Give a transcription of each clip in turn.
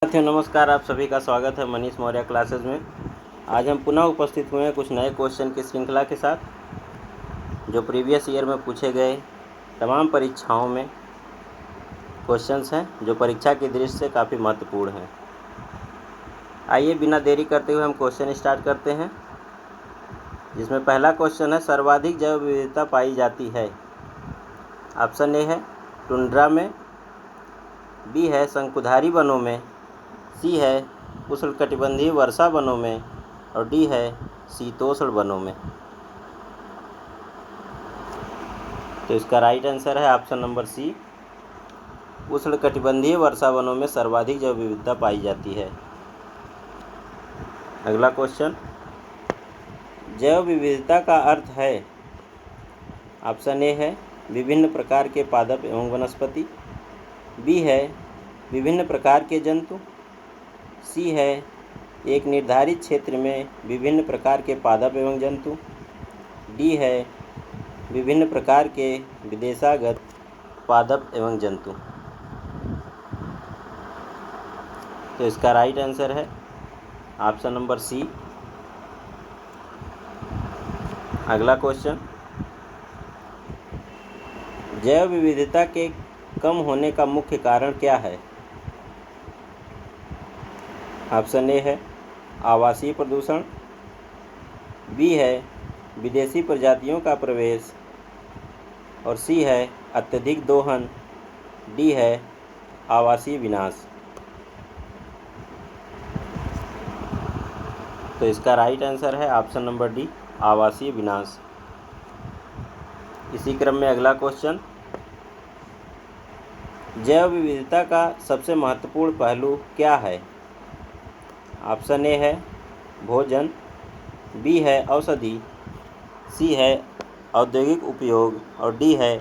साथियों नमस्कार, आप सभी का स्वागत है मनीष मौर्य क्लासेस में। आज हम पुनः उपस्थित हुए हैं कुछ नए क्वेश्चन की श्रृंखला के साथ, जो प्रीवियस ईयर में पूछे गए तमाम परीक्षाओं में क्वेश्चंस हैं, जो परीक्षा की दृष्टि से काफ़ी महत्वपूर्ण हैं। आइए बिना देरी करते हुए हम क्वेश्चन स्टार्ट करते हैं, जिसमें पहला क्वेश्चन है, सर्वाधिक जैव विविधता पाई जाती है। ऑप्शन ए है टुंड्रा में, बी है शंकुधारी वनों में, सी है उष्णकटिबंधीय वर्षा वनों में और डी है शीतोष्ण वनों में। तो इसका राइट आंसर है ऑप्शन नंबर सी, उष्णकटिबंधीय वर्षा वनों में सर्वाधिक जैव विविधता पाई जाती है। अगला क्वेश्चन, जैव विविधता का अर्थ है। ऑप्शन ए है विभिन्न प्रकार के पादप एवं वनस्पति, बी है विभिन्न प्रकार के जंतु, सी है एक निर्धारित क्षेत्र में विभिन्न प्रकार के पादप एवं जंतु, डी है विभिन्न प्रकार के विदेशागत पादप एवं जंतु। तो इसका राइट आंसर है ऑप्शन नंबर सी। अगला क्वेश्चन, जैव विविधता के कम होने का मुख्य कारण क्या है। ऑप्शन ए है आवासीय प्रदूषण, बी है विदेशी प्रजातियों का प्रवेश और सी है अत्यधिक दोहन, डी है आवासीय विनाश। तो इसका राइट आंसर है ऑप्शन नंबर डी, आवासीय विनाश। इसी क्रम में अगला क्वेश्चन, जैव विविधता का सबसे महत्वपूर्ण पहलू क्या है। ऑप्शन ए है भोजन, बी है औषधि, सी है औद्योगिक उपयोग और डी है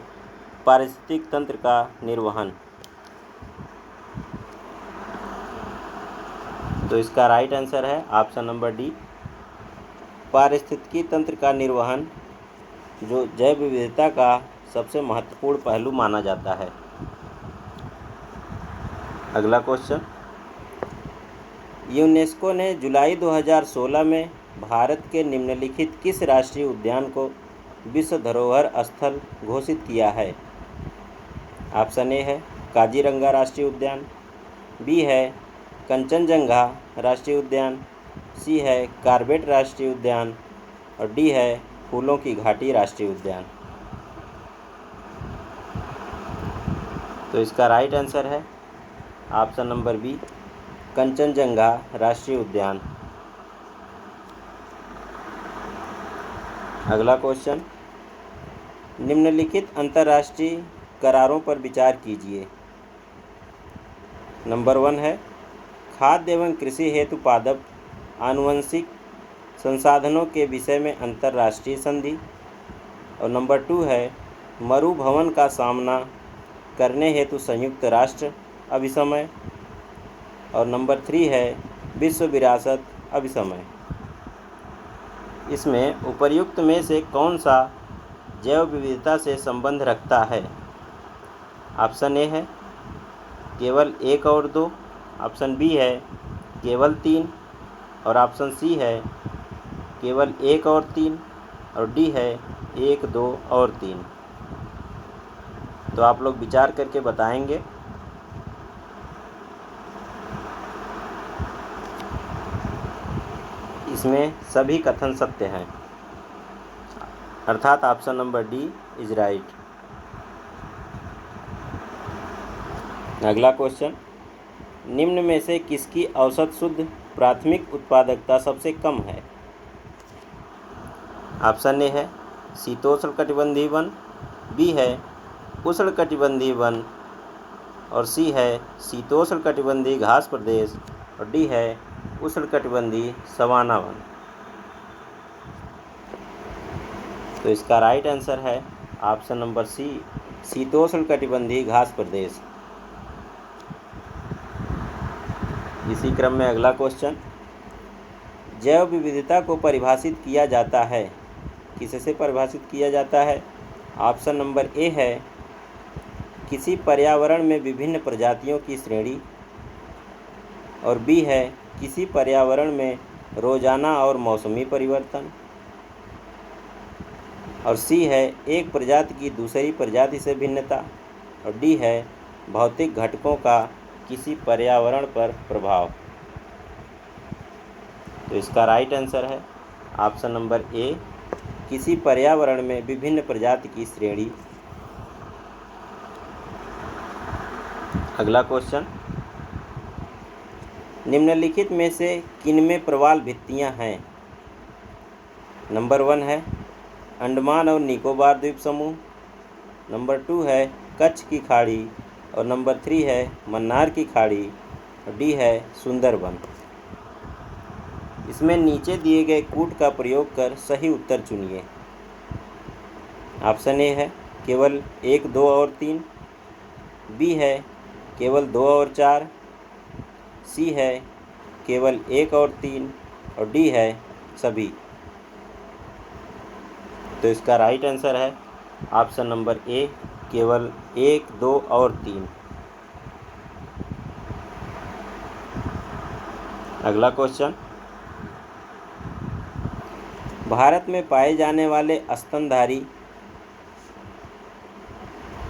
पारिस्थितिक तंत्र का निर्वहन। तो इसका राइट आंसर है ऑप्शन नंबर डी, पारिस्थितिकी तंत्र का निर्वहन, जो जैव विविधता का सबसे महत्वपूर्ण पहलू माना जाता है। अगला क्वेश्चन, यूनेस्को ने जुलाई 2016 में भारत के निम्नलिखित किस राष्ट्रीय उद्यान को विश्व धरोहर स्थल घोषित किया है। ऑप्शन ए है काजीरंगा राष्ट्रीय उद्यान, बी है कंचनजंगा राष्ट्रीय उद्यान, सी है कॉर्बेट राष्ट्रीय उद्यान और डी है फूलों की घाटी राष्ट्रीय उद्यान। तो इसका राइट आंसर है ऑप्शन नंबर बी, कंचनजंगा राष्ट्रीय उद्यान। अगला क्वेश्चन, निम्नलिखित अंतर्राष्ट्रीय करारों पर विचार कीजिए। नंबर 1 है खाद्य एवं कृषि हेतु पादप आनुवंशिक संसाधनों के विषय में अंतर्राष्ट्रीय संधि और नंबर 2 है मरुभवन का सामना करने हेतु संयुक्त राष्ट्र अभिसमय और नंबर 3 है विश्व विरासत अभिसमय। इसमें उपर्युक्त में से कौन सा जैव विविधता से संबंध रखता है। ऑप्शन ए है केवल 1 और 2, ऑप्शन बी है केवल 3 और ऑप्शन सी है केवल 1 और 3 और डी है 1, 2 और 3। तो आप लोग विचार करके बताएंगे। इसमें सभी कथन सत्य हैं, अर्थात option number D is right. अगला क्वेश्चन, निम्न में से किसकी औसत शुद्ध प्राथमिक उत्पादकता सबसे कम है। ऑप्शन ए है शीतोष्णकटिबंधीय वन, बी है उष्णकटिबंधीय वन और सी है शीतोष्णकटिबंधीय घास प्रदेश और डी है उष्णकटिबंधीय सवाना वन। तो इसका राइट आंसर है ऑप्शन नंबर सी, शीतोष्णकटिबंधीय घास प्रदेश। इसी क्रम में अगला क्वेश्चन, जैव विविधता को परिभाषित किया जाता है, किससे परिभाषित किया जाता है। ऑप्शन नंबर ए है किसी पर्यावरण में विभिन्न प्रजातियों की श्रेणी, और बी है किसी पर्यावरण में रोजाना और मौसमी परिवर्तन, और सी है एक प्रजाति की दूसरी प्रजाति से भिन्नता, और डी है भौतिक घटकों का किसी पर्यावरण पर प्रभाव। तो इसका राइट आंसर है ऑप्शन नंबर ए, किसी पर्यावरण में विभिन्न प्रजाति की श्रेणी। अगला क्वेश्चन, निम्नलिखित में से किनमें प्रवाल भित्तियां हैं? नंबर 1 है अंडमान और निकोबार द्वीप समूह, नंबर 2 है कच्छ की खाड़ी, और नंबर 3 है मन्नार की खाड़ी, और डी है सुंदरबन। इसमें नीचे दिए गए कूट का प्रयोग कर सही उत्तर चुनिए। ऑप्शन ए है केवल 1, 2 और 3, बी है केवल 2 और 4, सी है केवल 1 और 3, और डी है सभी। तो इसका राइट आंसर है ऑप्शन नंबर ए, केवल 1, 2 और 3। अगला क्वेश्चन, भारत में पाए जाने वाले स्तनधारी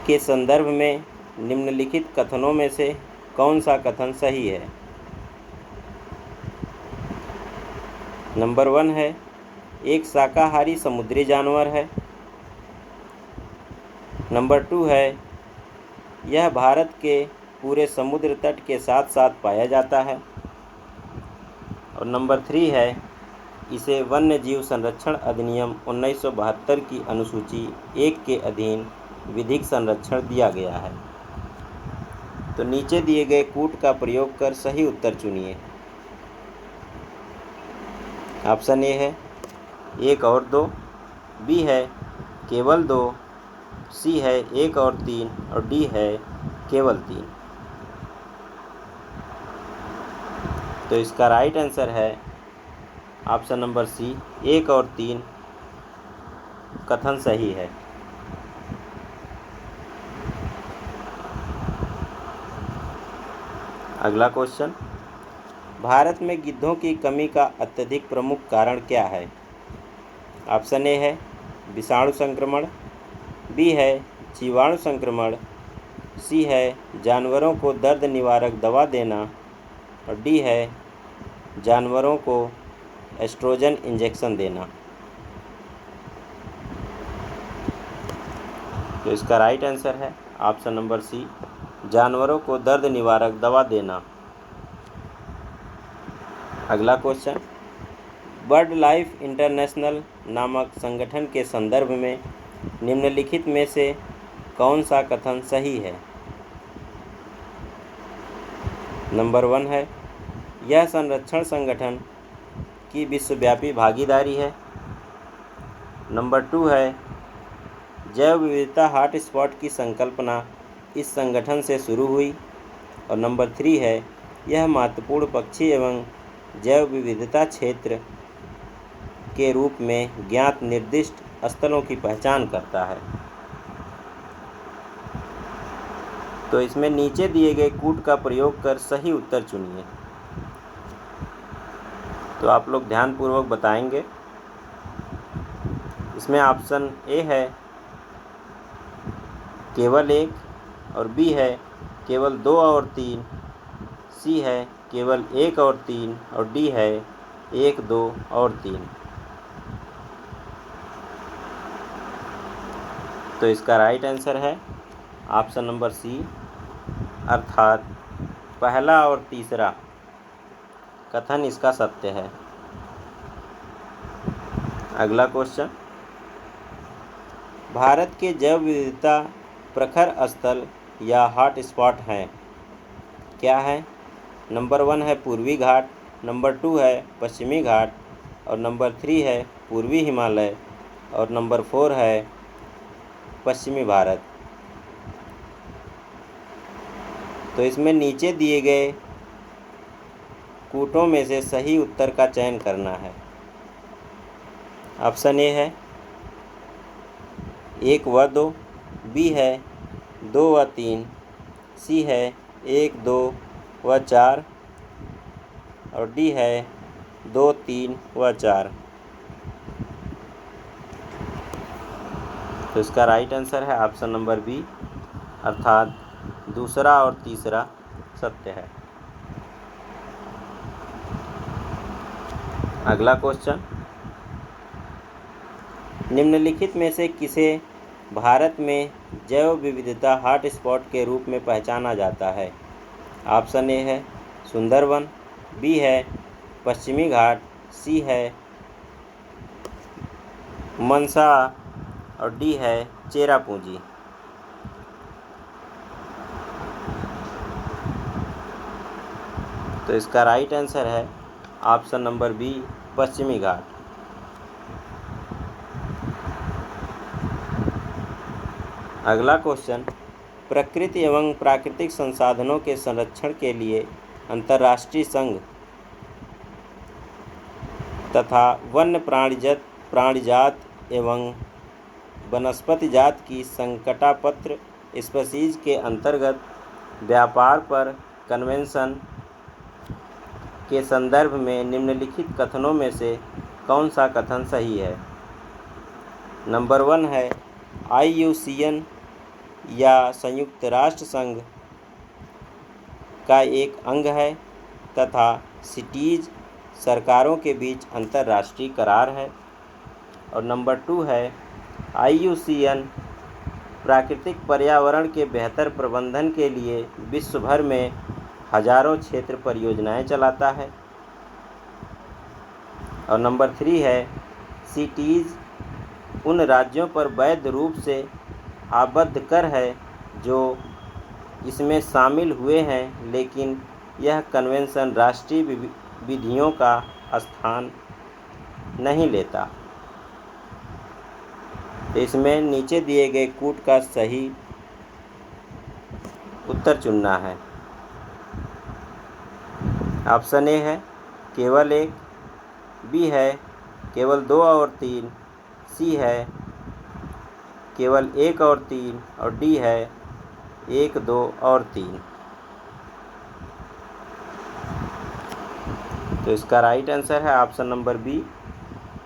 के संदर्भ में निम्नलिखित कथनों में से कौन सा कथन सही है? नंबर 1 है एक शाकाहारी समुद्री जानवर है, नंबर 2 है यह भारत के पूरे समुद्र तट के साथ साथ पाया जाता है, और नंबर 3 है इसे वन्य जीव संरक्षण अधिनियम 1972 की अनुसूची 1 के अधीन विधिक संरक्षण दिया गया है। तो नीचे दिए गए कूट का प्रयोग कर सही उत्तर चुनिए। ऑप्शन ए है 1 और 2, बी है केवल 2, सी है 1 और 3, और डी है केवल 3। तो इसका राइट आंसर है ऑप्शन नंबर सी, 1 और 3 कथन सही है। अगला क्वेश्चन, भारत में गिद्धों की कमी का अत्यधिक प्रमुख कारण क्या है? ऑप्शन ए है विषाणु संक्रमण, बी है जीवाणु संक्रमण, सी है जानवरों को दर्द निवारक दवा देना, और डी है जानवरों को एस्ट्रोजन इंजेक्शन देना। तो इसका राइट आंसर है ऑप्शन नंबर सी, जानवरों को दर्द निवारक दवा देना। अगला क्वेश्चन, बर्ड लाइफ इंटरनेशनल नामक संगठन के संदर्भ में निम्नलिखित में से कौन सा कथन सही है? नंबर 1 है यह संरक्षण संगठन की विश्वव्यापी भागीदारी है, नंबर 2 है जैव विविधता हॉटस्पॉट की संकल्पना इस संगठन से शुरू हुई, और नंबर 3 है यह महत्वपूर्ण पक्षी एवं जैव विविधता क्षेत्र के रूप में ज्ञात निर्दिष्ट स्थलों की पहचान करता है। तो इसमें नीचे दिए गए कूट का प्रयोग कर सही उत्तर चुनिए। तो आप लोग ध्यानपूर्वक बताएंगे। इसमें ऑप्शन ए है केवल 1, और बी है केवल 2 और 3, सी है केवल 1 और 3, और डी है 1, 2 और 3। तो इसका राइट आंसर है ऑप्शन नंबर सी, अर्थात पहला और तीसरा कथन इसका सत्य है। अगला क्वेश्चन, भारत के जैव विविधता प्रखर स्थल या हॉट स्पॉट हैं, क्या है? नंबर 1 है पूर्वी घाट, नंबर 2 है पश्चिमी घाट, और नंबर 3 है पूर्वी हिमालय, और नंबर 4 है पश्चिमी भारत। तो इसमें नीचे दिए गए कूटों में से सही उत्तर का चयन करना है। ऑप्शन ए है 1 व 2, बी है 2 व 3, सी है 1, 2 व 4, और डी है 2, 3 व 4। तो इसका राइट आंसर है ऑप्शन नंबर बी, अर्थात दूसरा और तीसरा सत्य है। अगला क्वेश्चन, निम्नलिखित में से किसे भारत में जैव विविधता हॉटस्पॉट के रूप में पहचाना जाता है? ऑप्शन ए है सुंदरवन, बी है पश्चिमी घाट, सी है मनसा और डी है चेरापूंजी। तो इसका राइट आंसर है ऑप्शन नंबर बी, पश्चिमी घाट। अगला क्वेश्चन, प्रकृति एवं प्राकृतिक संसाधनों के संरक्षण के लिए अंतर्राष्ट्रीय संघ तथा वन्य प्राणिजात एवं वनस्पति जात की संकटापत्र स्पीशीज के अंतर्गत व्यापार पर कन्वेंशन के संदर्भ में निम्नलिखित कथनों में से कौन सा कथन सही है? नंबर 1 है IUCN या संयुक्त राष्ट्र संघ का एक अंग है तथा सिटीज सरकारों के बीच अंतर्राष्ट्रीय करार है। और नंबर 2 है IUCN प्राकृतिक पर्यावरण के बेहतर प्रबंधन के लिए विश्व भर में हजारों क्षेत्र परियोजनाएं चलाता है। और नंबर 3 है सिटीज उन राज्यों पर वैध रूप से आबद्ध कर है जो इसमें शामिल हुए हैं, लेकिन यह कन्वेंशन राष्ट्रीय विधियों का स्थान नहीं लेता। इसमें नीचे दिए गए कूट का सही उत्तर चुनना है। ऑप्शन ए है केवल 1, बी है केवल 2 और 3, सी है केवल 1 और 3 और डी है 1, 2 और 3। तो इसका राइट आंसर है ऑप्शन नंबर बी,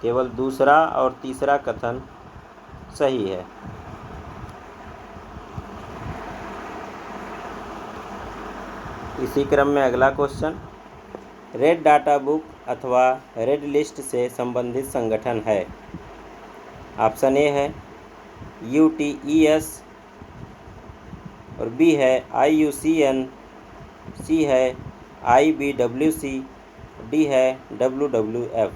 केवल दूसरा और तीसरा कथन सही है। इसी क्रम में अगला क्वेश्चन, रेड डाटा बुक अथवा रेड लिस्ट से संबंधित संगठन है? ऑप्शन ए है UTES और बी है IUCN, सी है IBWC, डी है WWF।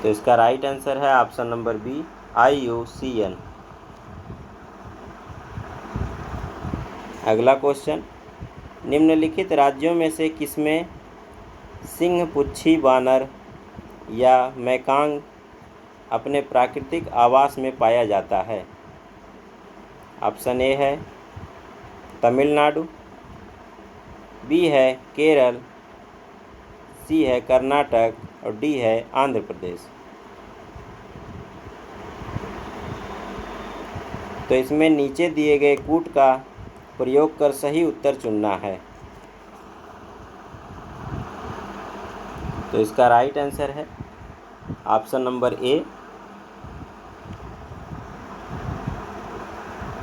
तो इसका राइट आंसर है ऑप्शन नंबर बी, IUCN। अगला क्वेश्चन, निम्नलिखित राज्यों में से किसमें सिंहपुच्छी वानर या मैकांग अपने प्राकृतिक आवास में पाया जाता है? ऑप्शन ए है तमिलनाडु, बी है केरल, सी है कर्नाटक और डी है आंध्र प्रदेश। तो इसमें नीचे दिए गए कूट का प्रयोग कर सही उत्तर चुनना है। तो इसका राइट आंसर है ऑप्शन नंबर ए।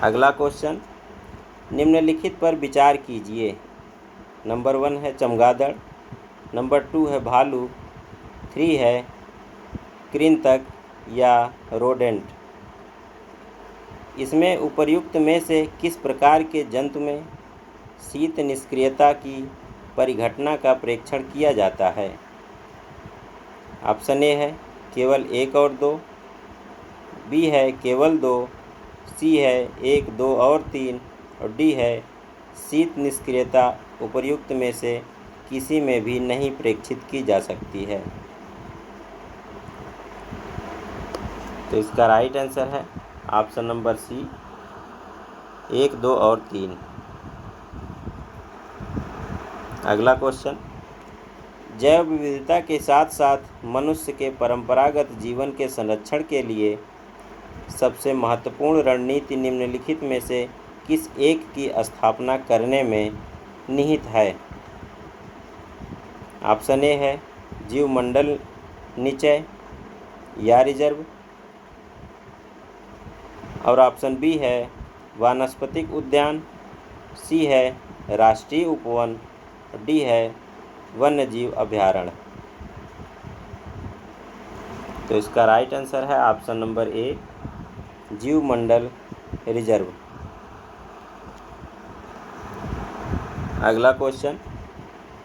अगला क्वेश्चन, निम्नलिखित पर विचार कीजिए। नंबर 1 है चमगादड़, नंबर 2 है भालू, 3 है कृंतक या रोडेंट। इसमें उपर्युक्त में से किस प्रकार के जंतु में शीत निष्क्रियता की परिघटना का प्रेक्षण किया जाता है? ऑप्शन ए है केवल 1 और 2, बी है केवल 2, सी है 1, 2 और 3 और डी है शीत निष्क्रियता उपर्युक्त में से किसी में भी नहीं प्रेक्षित की जा सकती है। तो इसका राइट आंसर है ऑप्शन नंबर सी, 1, 2 और 3। अगला क्वेश्चन, जैव विविधता के साथ साथ मनुष्य के परंपरागत जीवन के संरक्षण के लिए सबसे महत्वपूर्ण रणनीति निम्नलिखित में से किस एक की स्थापना करने में निहित है? ऑप्शन ए है जीवमंडल निचय या रिजर्व, और ऑप्शन बी है वानस्पतिक उद्यान, सी है राष्ट्रीय उपवन, डी है वन्यजीव अभयारण्य। तो इसका राइट आंसर है ऑप्शन नंबर ए जीवमंडल रिजर्व। अगला क्वेश्चन,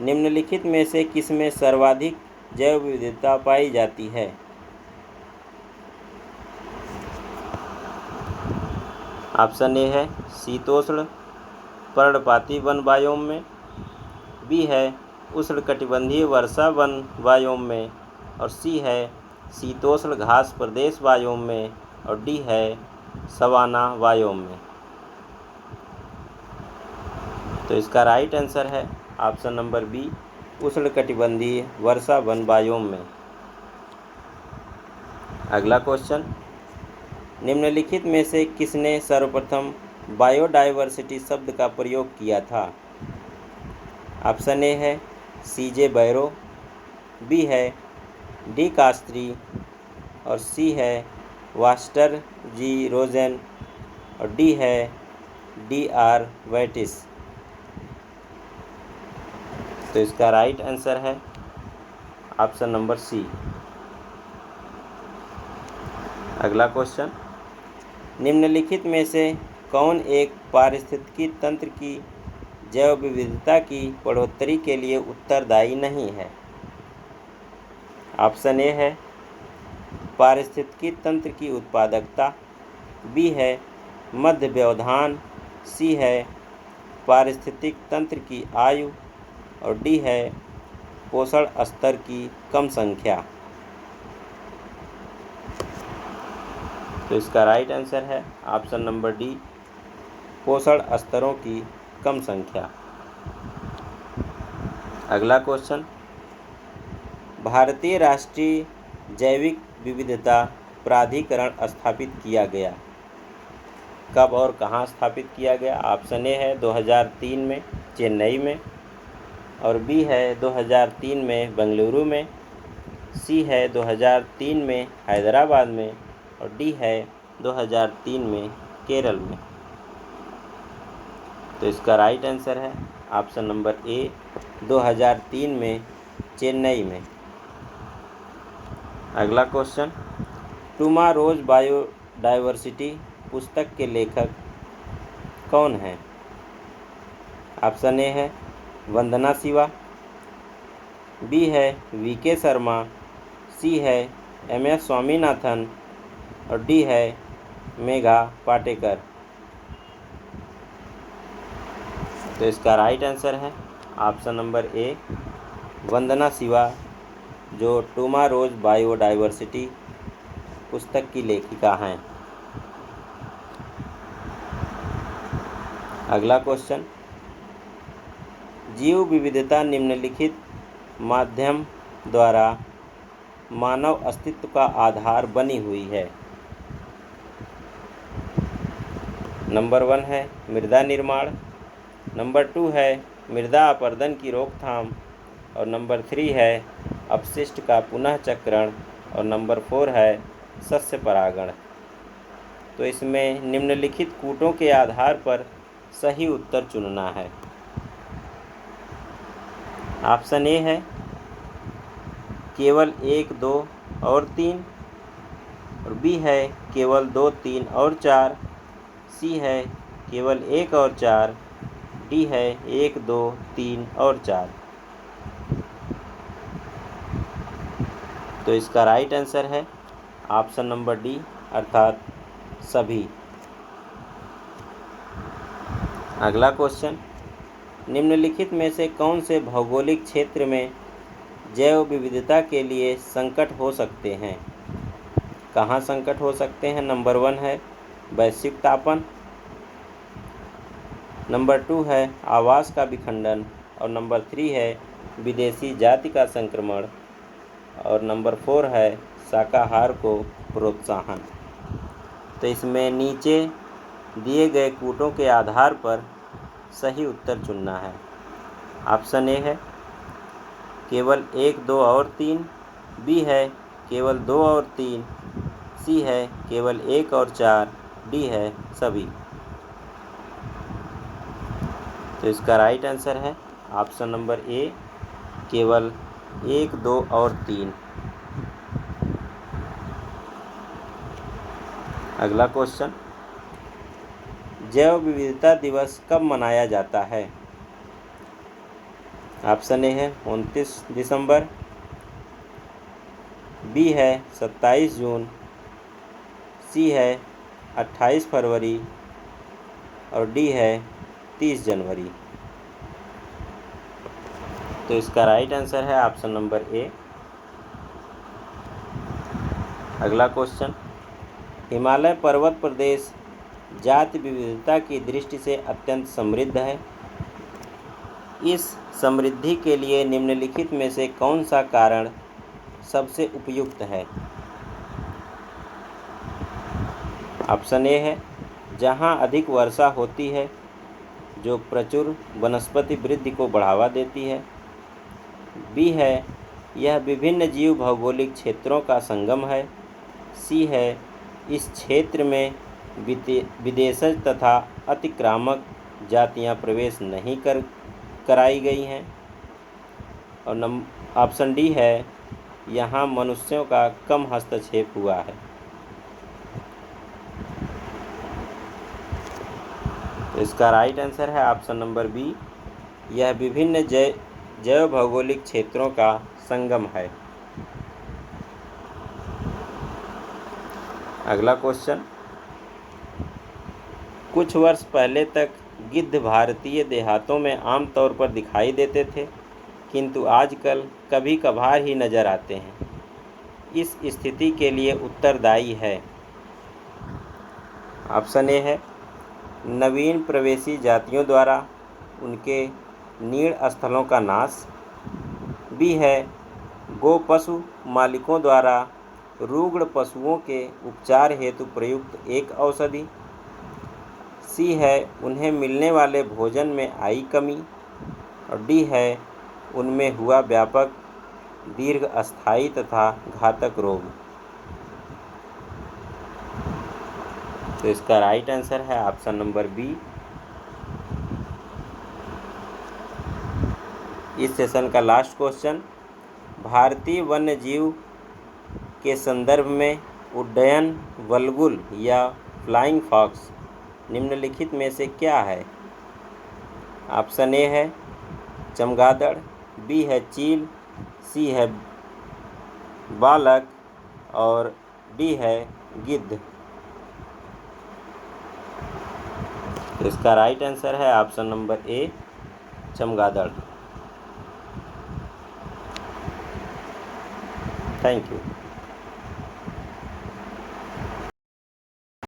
निम्नलिखित में से किसमें सर्वाधिक जैव विविधता पाई जाती है? ऑप्शन ए है शीतोष्ण पर्णपाती वन बायोम में, बी है उष्णकटिबंधीय वर्षा वन बायोम में, और सी है शीतोष्ण घास प्रदेश बायोम में, और डी है सवाना बायोम में। तो इसका राइट आंसर है ऑप्शन नंबर बी उष्णकटिबंधीय वर्षा वन बायोम में। अगला क्वेश्चन, निम्नलिखित में से किसने सर्वप्रथम बायोडायवर्सिटी शब्द का प्रयोग किया था? ऑप्शन ए है सीजे बैरो, बी है डी कास्त्री, और सी है वास्टर जी रोजेन, और डी है डी आर वेटिस। तो इसका राइट आंसर है ऑप्शन नंबर सी। अगला क्वेश्चन, निम्नलिखित में से कौन एक पारिस्थितिकी तंत्र की जैव विविधता की बढ़ोतरी के लिए उत्तरदायी नहीं है? ऑप्शन ए है पारिस्थितिकी तंत्र की उत्पादकता, बी है मध्य व्यवधान, सी है पारिस्थितिक तंत्र की आयु, और डी है पोषण स्तर की कम संख्या। तो इसका राइट आंसर है ऑप्शन नंबर डी पोषण स्तरों की कम संख्या। अगला क्वेश्चन, भारतीय राष्ट्रीय जैविक विविधता प्राधिकरण स्थापित किया गया, कब और कहाँ स्थापित किया गया? ऑप्शन ए है 2003 में चेन्नई में, और बी है 2003 में बेंगलुरु में, सी है 2003 में हैदराबाद में, और डी है 2003 में केरल में। तो इसका राइट आंसर है ऑप्शन नंबर ए 2003 में चेन्नई में। अगला क्वेश्चन, टुमारोज बायोडायवर्सिटी पुस्तक के लेखक कौन हैं? ऑप्शन ए है वंदना शिवा, बी है वीके शर्मा, सी है एमएस स्वामीनाथन, और डी है मेघा पाटेकर। तो इसका राइट आंसर है ऑप्शन नंबर ए वंदना शिवा, जो टुमारोज बायोडायवर्सिटी पुस्तक की लेखिका हैं। अगला क्वेश्चन, जीव विविधता निम्नलिखित माध्यम द्वारा मानव अस्तित्व का आधार बनी हुई है। नंबर 1 है मृदा निर्माण, नंबर 2 है मृदा अपरदन की रोकथाम, और नंबर 3 है अपशिष्ट का पुनः चक्रण, और नंबर 4 है सस्य परागण। तो इसमें निम्नलिखित कूटों के आधार पर सही उत्तर चुनना है। ऑप्शन ए है केवल 1, 2 और 3, और बी है केवल 2, 3 और 4, सी है केवल 1 और 4, डी है 1, 2, 3 और 4। तो इसका राइट आंसर है ऑप्शन नंबर डी अर्थात सभी। अगला क्वेश्चन, निम्नलिखित में से कौन से भौगोलिक क्षेत्र में जैव विविधता के लिए संकट हो सकते हैं? कहाँ संकट हो सकते हैं? नंबर 1 है वैश्विक तापन, नंबर 2 है आवास का विखंडन, और नंबर 3 है विदेशी जाति का संक्रमण, और नंबर 4 है शाकाहार को प्रोत्साहन। तो इसमें नीचे दिए गए कूटों के आधार पर सही उत्तर चुनना है। ऑप्शन ए है केवल 1, 2 और 3, बी है केवल 2 और 3, सी है केवल 1 और 4, डी है सभी। तो इसका राइट आंसर है ऑप्शन नंबर ए, केवल 1, 2 और 3। अगला क्वेश्चन, जैव विविधता दिवस कब मनाया जाता है? ऑप्शन ए है 29 दिसंबर, बी है 27 जून, सी है 28 फरवरी और डी है 30 जनवरी। तो इसका राइट आंसर है ऑप्शन नंबर ए। अगला क्वेश्चन, हिमालय पर्वत प्रदेश जाति विविधता की दृष्टि से अत्यंत समृद्ध है। इस समृद्धि के लिए निम्नलिखित में से कौन सा कारण सबसे उपयुक्त है? ऑप्शन ए है जहाँ अधिक वर्षा होती है, जो प्रचुर वनस्पति वृद्धि को बढ़ावा देती है। बी है यह विभिन्न जीव भौगोलिक क्षेत्रों का संगम है। सी है इस क्षेत्र में विदेशज तथा अतिक्रामक जातियां प्रवेश नहीं कराई गई हैं। और ऑप्शन डी है यहाँ मनुष्यों का कम हस्तक्षेप हुआ है। तो इसका राइट आंसर है ऑप्शन नंबर बी, यह विभिन्न जैव भौगोलिक क्षेत्रों का संगम है। अगला क्वेश्चन, कुछ वर्ष पहले तक गिद्ध भारतीय देहातों में आमतौर पर दिखाई देते थे, किंतु आजकल कभी कभार ही नजर आते हैं। इस स्थिति के लिए उत्तरदायी है। ऑप्शन ए है नवीन प्रवेशी जातियों द्वारा उनके नीड़ स्थलों का नाश। बी है गो पशु मालिकों द्वारा रुग्ण पशुओं के उपचार हेतु प्रयुक्त एक औषधि। सी है उन्हें मिलने वाले भोजन में आई कमी। और डी है उनमें हुआ व्यापक दीर्घस्थायी तथा घातक रोग। तो इसका राइट आंसर है ऑप्शन नंबर बी। इस सेशन का लास्ट क्वेश्चन, भारतीय वन्य जीव के संदर्भ में उड्डयन वल्गुल या फ्लाइंग फॉक्स निम्नलिखित में से क्या है? ऑप्शन ए है चमगादड़, बी है चील, सी है बालक और डी है गिद्ध। तो इसका राइट आंसर है ऑप्शन नंबर ए, चमगादड़। Thank you.